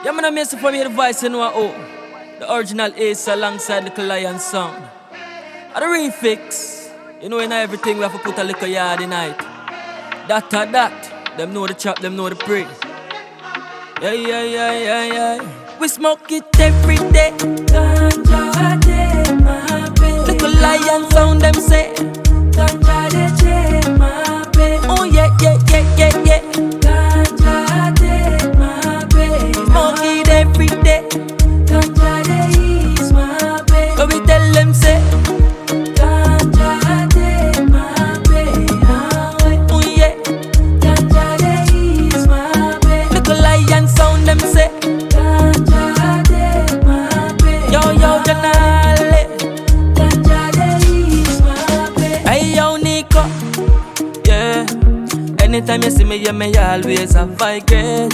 Yeah, man, I miss it from here, the voice, you know what, oh. The original Ace alongside Little Lion sound. And the refix, you know, in everything we have to put a little yard in it. That or that, them know the chop, them know the pray. Yeah. We smoke it every day. Ganja de my baby. Little Lion sound, them say. Ganja de my baby. Oh yeah. Ganja de my baby. Smoke it every day. Ganja de is my baby. But we tell them say. Ganja de my baby. Oh yeah. Ganja de is my baby. Little Lion sound, them say. Ganja de my baby. Yo, Janale. Ganja de is my baby. Hey, yo, Nico. Yeah. Anytime you see me, yeah, me always have great.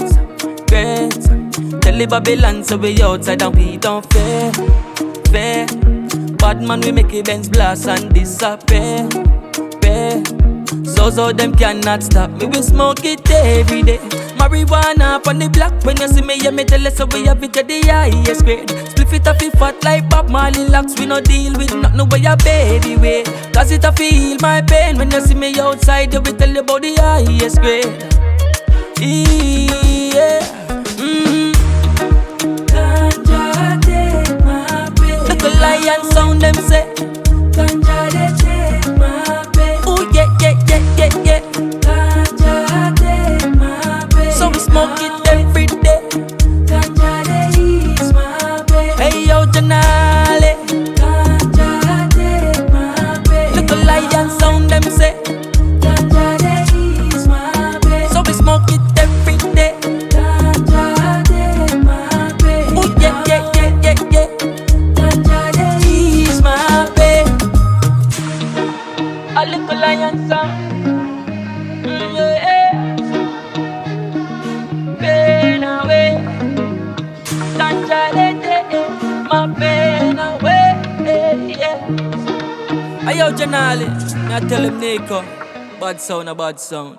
Tell the Babylon so we outside and we don't fair. Bad man, we make it Benz blast and disappear. So them cannot stop me, we smoke it every day. Marijuana up on the block, when you see me, yeah, me tell you so we have it at the highest grade. Spliff it off, fat like Bob Marley locks, we no deal with nothing where your baby way. Cause it a feel my pain, when you see me outside, we tell you about the highest grade. Yeah. Ganja de my baby. Little Lion sound, them say. Ganja de my baby. Oh yeah. Ganja de my baby. So we smoke it every day. Ganja de is my baby. Hey yo, Janale. Ganja de my baby. Little Lion sound, them say. Ganja de is my baby. So we smoke it every day. Ganja de my baby. Oh yeah. Ganja de is my baby. A Little Lion sound. Pain away. Ganja de my pain away. Yeah. Hey yo, Janale. I tell him Nico. Bad sound, a bad sound.